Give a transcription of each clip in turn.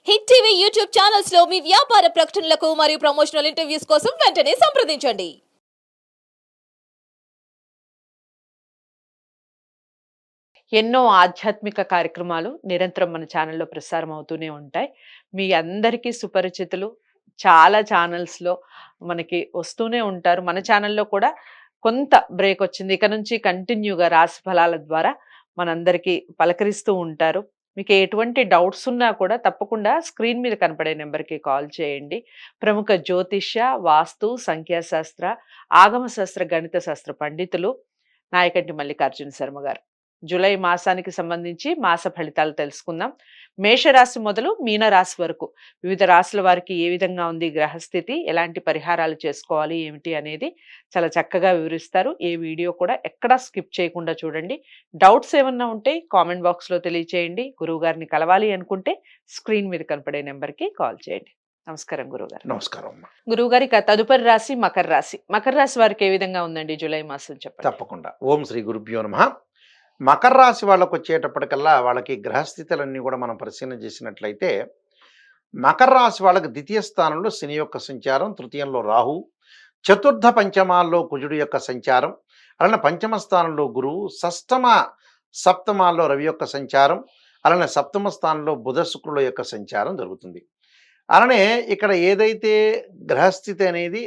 Hit TV YouTube channels లో మీ వ్యాపార ప్రకటనలకు మరియు ప్రమోషనల్ ఇంటర్వ్యూస్ కోసం వెంటనే సంప్రదించండి. ఎన్నో ఆధ్యాత్మిక కార్యక్రమాలు నిరంతరం మన ఛానల్లో ప్రసారం అవుతూనే ఉంటాయి. మీ అందరికీ సుపరిచితులు చాలా ఛానల్స్‌లో మనకి వస్తూనే ఉంటారు. మన ఛానల్లో కూడా కొంత బ్రేక్ వచ్చింది. ఇక నుంచి కంటిన్యూగా రాశి ఫలాల ద్వారా మనందరికీ పలకరిస్తూ ఉంటారు. మీకు ఎటువంటి డౌట్స్ ఉన్నా కూడా తప్పకుండా స్క్రీన్ మీద కనపడే నెంబర్‌కి కాల్ చేయండి. ప్రముఖ జ్యోతిష్య, వాస్తు, సంఖ్యాశాస్త్ర, ఆగమ శాస్త్ర, గణిత శాస్త్ర పండితులు నాయకంటి మల్లికార్జున శర్మ గారు. జూలై మాసానికి సంబంధించి మాస ఫలితాలు తెలుసుకుందాం. మేషరాశి మొదలు మీనరాశి వరకు వివిధ రాశుల వారికి ఏ విధంగా ఉంది గ్రహస్థితి, ఎలాంటి పరిహారాలు చేసుకోవాలి ఏమిటి అనేది చాలా చక్కగా వివరిస్తారు. ఏ వీడియో కూడా ఎక్కడా స్కిప్ చేయకుండా చూడండి. డౌట్స్ ఏమన్నా ఉంటే కామెంట్ బాక్స్లో తెలియచేయండి. గురువు గారిని కలవాలి అనుకుంటే స్క్రీన్ మీద కనపడే నెంబర్కి కాల్ చేయండి. నమస్కారం గురువుగారు. నమస్కారం అమ్మా. గురువుగారి ఇక తదుపరి రాశి మకర రాశి. మకర రాశి వారికి ఏ విధంగా ఉందండి జూలై మాసం చెప్పండి. తప్పకుండా. ఓం శ్రీ గురుభ్యో నమః. మకర రాశి వాళ్ళకు వచ్చేటప్పటికల్లా వాళ్ళకి గ్రహస్థితులన్నీ కూడా మనం పరిశీలన చేసినట్లయితే మకర రాశి వాళ్ళకి ద్వితీయ స్థానంలో శని యొక్క సంచారం, తృతీయంలో రాహు, చతుర్థ పంచమాల్లో కుజుడు యొక్క సంచారం, అలానే పంచమ స్థానంలో గురువు, షష్టమ సప్తమాల్లో రవి యొక్క సంచారం, అలానే సప్తమ స్థానంలో బుధ శుక్రుల యొక్క సంచారం జరుగుతుంది. అలానే ఇక్కడ ఏదైతే గ్రహస్థితి అనేది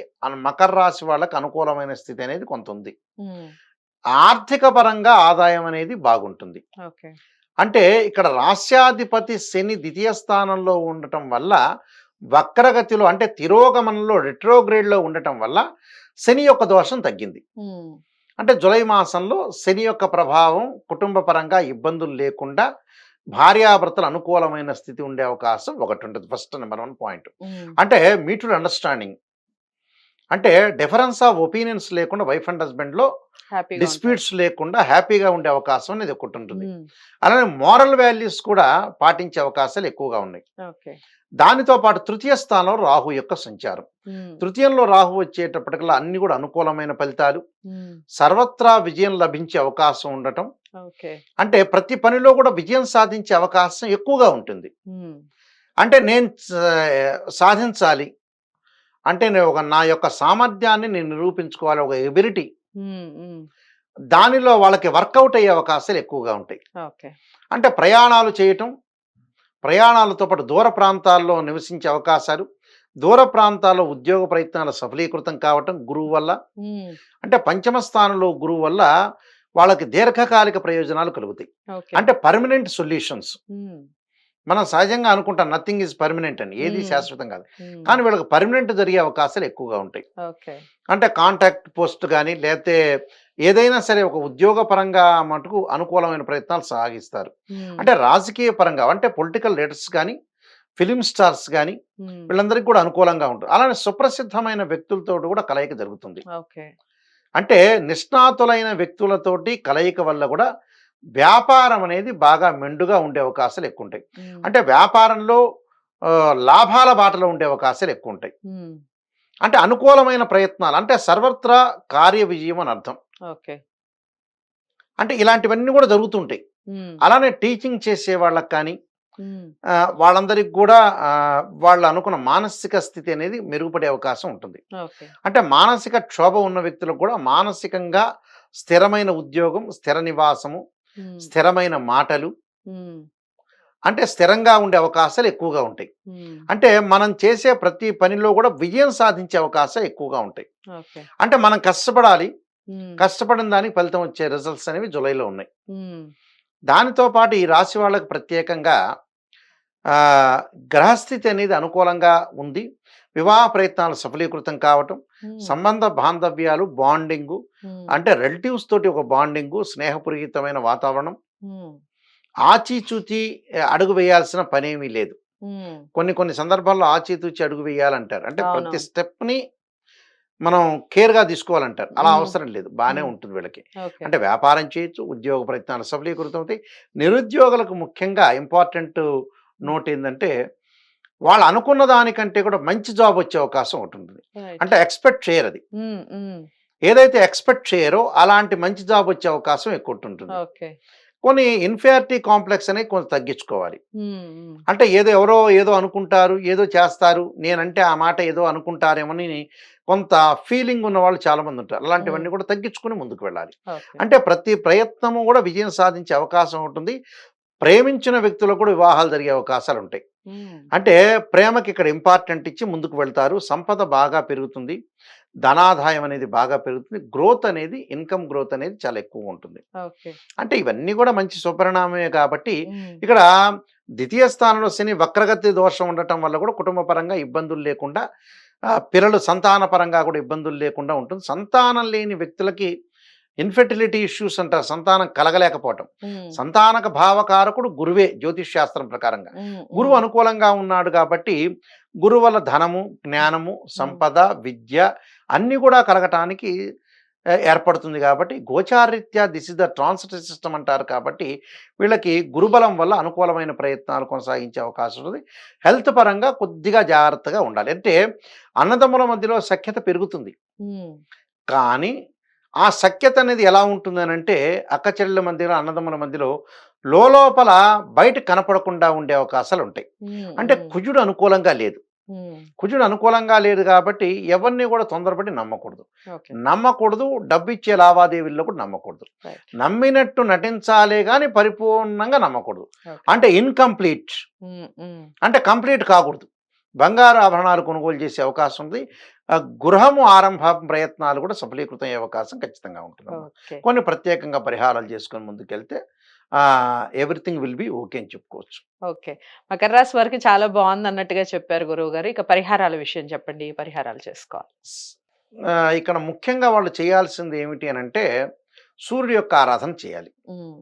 మకర రాశి వాళ్ళకి అనుకూలమైన స్థితి అనేది కొంత ఉంది. ఆర్థిక పరంగా ఆదాయం అనేది బాగుంటుంది. ఓకే. అంటే ఇక్కడ రాస్యాధిపతి శని ద్వితీయ స్థానంలో ఉండటం వల్ల వక్రగతిలో అంటే తిరోగమనంలో రెట్రోగ్రేడ్లో ఉండటం వల్ల శని యొక్క దోషం తగ్గింది. అంటే జూలై మాసంలో శని యొక్క ప్రభావం కుటుంబ పరంగా ఇబ్బందులు లేకుండా భార్యాభర్తలు అనుకూలమైన స్థితి ఉండే అవకాశం ఒకటి ఉంటుంది. First number 1 point. అంటే మ్యూచువల్ అండర్స్టాండింగ్, అంటే డిఫరెన్స్ ఆఫ్ ఒపీనియన్స్ లేకుండా వైఫ్ అండ్ హస్బెండ్లో డిస్ప్యూట్స్ లేకుండా హ్యాపీగా ఉండే అవకాశం అనేది ఒకటి ఉంటుంది. అలానే మోరల్ వాల్యూస్ కూడా పాటించే అవకాశాలు ఎక్కువగా ఉన్నాయి. దానితో పాటు తృతీయ స్థానంలో రాహు యొక్క సంచారం. తృతీయంలో రాహు వచ్చేటప్పటికల్లా అన్ని కూడా అనుకూలమైన ఫలితాలు, సర్వత్రా విజయం లభించే అవకాశం ఉండటం, అంటే ప్రతి పనిలో కూడా విజయం సాధించే అవకాశం ఎక్కువగా ఉంటుంది. అంటే నేను సాధించాలి అంటే నా యొక్క సామర్థ్యాన్ని నేను నిరూపించుకోవాలి, ఒక ఎబిలిటీ, దానిలో వాళ్ళకి వర్కౌట్ అయ్యే అవకాశాలు ఎక్కువగా ఉంటాయి. అంటే ప్రయాణాలు చేయటం, ప్రయాణాలతో పాటు దూర ప్రాంతాల్లో నివసించే అవకాశాలు, దూర ప్రాంతాల్లో ఉద్యోగ ప్రయత్నాలు సఫలీకృతం కావటం గురువు వల్ల, అంటే పంచమ స్థానంలో గురువు వల్ల వాళ్ళకి దీర్ఘకాలిక ప్రయోజనాలు కలుగుతాయి. అంటే పర్మనెంట్ సొల్యూషన్స్. మనం సహజంగా అనుకుంటాం నథింగ్ ఈజ్ పర్మనెంట్ అని, ఏది శాశ్వతం కాదు, కానీ వీళ్ళకి పర్మనెంట్ జరిగే అవకాశాలు ఎక్కువగా ఉంటాయి. అంటే కాంటాక్ట్ పోస్ట్ కానీ లేకపోతే ఏదైనా సరే ఒక ఉద్యోగ పరంగా మటుకు అనుకూలమైన ప్రయత్నాలు సాగిస్తారు. అంటే రాజకీయ పరంగా అంటే పొలిటికల్ లీడర్స్ కానీ ఫిలిం స్టార్స్ కానీ వీళ్ళందరికీ కూడా అనుకూలంగా ఉంటుంది. అలానే సుప్రసిద్ధమైన వ్యక్తులతో కూడా కలయిక జరుగుతుంది. అంటే నిష్ణాతులైన వ్యక్తులతోటి కలయిక వల్ల కూడా వ్యాపారం అనేది బాగా మెండుగా ఉండే అవకాశాలు ఎక్కువ ఉంటాయి. అంటే వ్యాపారంలో లాభాల బాటలో ఉండే అవకాశాలు ఎక్కువ ఉంటాయి. అంటే అనుకూలమైన ప్రయత్నాలు అంటే సర్వత్రా కార్య విజయం అని అర్థం. అంటే ఇలాంటివన్నీ కూడా జరుగుతుంటాయి. అలానే టీచింగ్ చేసే వాళ్ళకి కానీ వాళ్ళందరికి కూడా వాళ్ళు అనుకున్న మానసిక స్థితి అనేది మెరుగుపడే అవకాశం ఉంటుంది. అంటే మానసిక క్షోభ ఉన్న వ్యక్తులకు కూడా మానసికంగా స్థిరమైన ఉద్యోగం, స్థిర నివాసము, స్థిరమైన మాటలు, అంటే స్థిరంగా ఉండే అవకాశాలు ఎక్కువగా ఉంటాయి. అంటే మనం చేసే ప్రతి పనిలో కూడా విజయం సాధించే అవకాశాలు ఎక్కువగా ఉంటాయి. అంటే మనం కష్టపడాలి, కష్టపడిన దానికి ఫలితం వచ్చే రిజల్ట్స్ అనేవి జూలైలో ఉన్నాయి. దానితో పాటు ఈ రాశి వాళ్ళకి ప్రత్యేకంగా గ్రహస్థితి అనేది అనుకూలంగా ఉంది. వివాహ ప్రయత్నాలు సఫలీకృతం కావటం, సంబంధ బాంధవ్యాలు, బాండింగు, అంటే రిలేటివ్స్ తోటి ఒక బాండింగు, స్నేహపూరితమైన వాతావరణం, ఆచితూచి అడుగు వేయాల్సిన పనేమీ లేదు. కొన్ని సందర్భాల్లో ఆచితూచి అడుగు వేయాలంటారు, అంటే ప్రతి స్టెప్ని మనం కేర్గా తీసుకోవాలంటారు. అలా అవసరం లేదు, బాగానే ఉంటుంది వీళ్ళకి. అంటే వ్యాపారం చేయొచ్చు, ఉద్యోగ ప్రయత్నాలు సఫలీకృతం అవుతాయి. నిరుద్యోగులకు ముఖ్యంగా ఇంపార్టెంట్ నోట్ ఏంటంటే వాళ్ళు అనుకున్న దానికంటే కూడా మంచి జాబ్ వచ్చే అవకాశం ఉంటుంది. అంటే ఎక్స్పెక్ట్ చేయరు, అది ఏదైతే ఎక్స్పెక్ట్ చేయరో అలాంటి మంచి జాబ్ వచ్చే అవకాశం ఎక్కువ ఉంటుంది. కొన్ని ఇన్ఫీరియారిటీ కాంప్లెక్స్ అనేవి కొంచెం తగ్గించుకోవాలి. ఉమ్, ఉమ్, అంటే ఎవరో ఏదో అనుకుంటారు, ఏదో చేస్తారు, నేనంటే ఆ మాట ఏదో అనుకుంటారేమోని కొంత ఫీలింగ్ ఉన్న వాళ్ళు చాలామంది ఉంటారు. అలాంటివన్నీ కూడా తగ్గించుకొని ముందుకు వెళ్ళాలి. ఓకే. అంటే ప్రతి ప్రయత్నము కూడా విజయం సాధించే అవకాశం ఉంటుంది. ప్రేమించిన వ్యక్తులకు కూడా వివాహాలు జరిగే అవకాశాలు ఉంటాయి. ఉమ్, అంటే ప్రేమకి ఇక్కడ ఇంపార్టెంట్ ఇచ్చి ముందుకు వెళ్తారు. సంపద బాగా పెరుగుతుంది. ధనాదాయం అనేది బాగా పెరుగుతుంది. గ్రోత్ అనేది, ఇన్కమ్ గ్రోత్ అనేది చాలా ఎక్కువగా ఉంటుంది. ఓకే. అంటే ఇవన్నీ కూడా మంచి సుపరిణామమే కాబట్టి ఉమ్, ఇక్కడ ద్వితీయ స్థానంలో శని వక్రగతి దోషం ఉండటం వల్ల కూడా కుటుంబ పరంగా ఇబ్బందులు లేకుండా, పిల్లలు సంతాన పరంగా కూడా ఇబ్బందులు లేకుండా ఉంటుంది. సంతానం లేని వ్యక్తులకి ఇన్ఫెర్టిలిటీ ఇష్యూస్ అంటారు, సంతానం కలగలేకపోవటం. ఉమ్, సంతానక భావకారకుడు గురువే జ్యోతిష్ శాస్త్రం ప్రకారంగా. ఉమ్, గురువు అనుకూలంగా ఉన్నాడు కాబట్టి గురువు వల్ల ధనము, జ్ఞానము, సంపద, విద్య అన్నీ కూడా కలగటానికి ఏర్పడుతుంది. కాబట్టి గోచారీత్యా this is the transit system అంటారు. కాబట్టి వీళ్ళకి గురుబలం వల్ల అనుకూలమైన ప్రయత్నాలు కొనసాగించే అవకాశం ఉంది. హెల్త్ పరంగా కొద్దిగా జాగ్రత్తగా ఉండాలి. అంటే అన్నదమ్ముల మధ్యలో సఖ్యత పెరుగుతుంది, ఉమ్, కానీ ఆ సఖ్యత అనేది ఎలా ఉంటుందనంటే అక్క చెల్లెల మధ్యలో, అన్నదమ్ముల మధ్యలో లోపల బయట కనపడకుండా ఉండే అవకాశాలు ఉంటాయి. ఉమ్, అంటే ఉమ్, కుజుడు అనుకూలంగా లేదు. ఉమ్, కుజుడు అనుకూలంగా లేదు కాబట్టి ఎవరిని కూడా తొందరపడి నమ్మకూడదు. ఓకే. నమ్మకూడదు, డబ్బు ఇచ్చే లావాదేవీల్లో కూడా నమ్మకూడదు. రైట్. నమ్మినట్టు నటించాలే కానీ పరిపూర్ణంగా నమ్మకూడదు. ఓకే. అంటే ఇన్కంప్లీట్, ఉమ్, ఉమ్, అంటే కంప్లీట్ కాకూడదు. బంగారు ఆభరణాలు కొనుగోలు చేసే అవకాశం ఉంది. గృహము ఆరంభ ప్రయత్నాలు కూడా సఫలీకృతం అయ్యే అవకాశం ఖచ్చితంగా ఉంటుంది. ఓకే. కొన్ని ప్రత్యేకంగా పరిహారాలు చేసుకొని ముందుకెళ్తే ఎవ్రీథింగ్ విల్ బి ఓకే అని చెప్పుకోవచ్చు. ఓకే. మకర రాశి వారికి చాలా బాగుంది అన్నట్టుగా చెప్పారు గురువు గారు. ఇక పరిహారాల విషయం చెప్పండి. ఏ పరిహారాలు చేసుకోవాలి? ఇక్కడ ముఖ్యంగా వాళ్ళు చేయాల్సింది ఏమిటి అని అంటే సూర్యుడి యొక్క ఆరాధన చేయాలి. ఉమ్,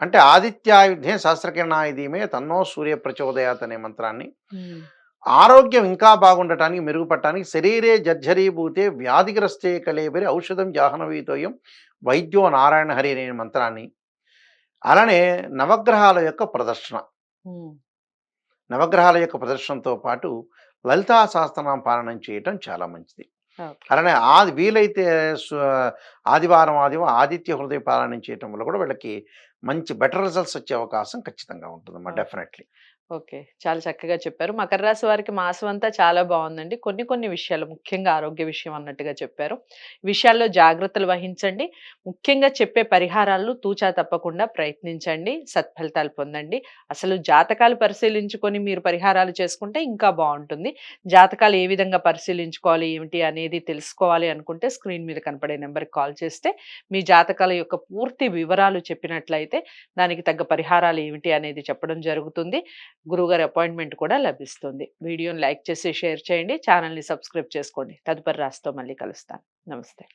అంటే ఆదిత్యాయుధే సహస్రకిరణాయుధీమే తన్నో సూర్య ప్రచోదయాత్ అనే మంత్రాన్ని ఉమ్, ఆరోగ్యం ఇంకా బాగుండటానికి, మెరుగుపడటానికి శరీరే జర్జరీభూతే వ్యాధిగ్రస్తే కలేబరి ఔషధం జాహ్నవీతోయం వైద్యో నారాయణ హరి అనే మంత్రాన్ని, అలానే నవగ్రహాల యొక్క ప్రదర్శన, ఉమ్, నవగ్రహాల యొక్క ప్రదర్శనతో పాటు లలితా సహస్రనామ పాలనం చేయటం చాలా మంచిది. ఓకే. అలానే వీలైతే ఆదివారం ఆదిత్య హృదయ పాలనం చేయటం వల్ల కూడా వీళ్ళకి మంచి బెటర్ రిజల్ట్స్ వచ్చే అవకాశం ఖచ్చితంగా ఉంటుందమ్మా. ఓకే. డెఫినెట్లీ. ఓకే. చాలా చక్కగా చెప్పారు. మకర రాశి వారికి మాసం అంతా చాలా బాగుందండి. కొన్ని కొన్ని విషయాలు ముఖ్యంగా ఆరోగ్య విషయం అన్నట్టుగా చెప్పారు. విషయాల్లో జాగ్రత్తలు వహించండి. ముఖ్యంగా చెప్పే పరిహారాలను తూచా తప్పకుండా ప్రయత్నించండి. సత్ఫలితాలు పొందండి. అసలు జాతకాలు పరిశీలించుకొని మీరు పరిహారాలు చేసుకుంటే ఇంకా బాగుంటుంది. జాతకాలు ఏ విధంగా పరిశీలించుకోవాలి, ఏమిటి అనేది తెలుసుకోవాలి అనుకుంటే స్క్రీన్ మీద కనపడే నెంబర్కి కాల్ చేస్తే మీ జాతకాల యొక్క పూర్తి వివరాలు చెప్పినట్లయితే దానికి తగ్గ పరిహారాలు ఏమిటి అనేది చెప్పడం జరుగుతుంది. గురువుగారి అపాయింట్మెంట్ కూడా లభిస్తుంది. వీడియోని లైక్ చేసి షేర్ చేయండి. ఛానల్ని సబ్స్క్రైబ్ చేసుకోండి. తదుపరి రాశితో మళ్ళీ కలుస్తాను. నమస్తే.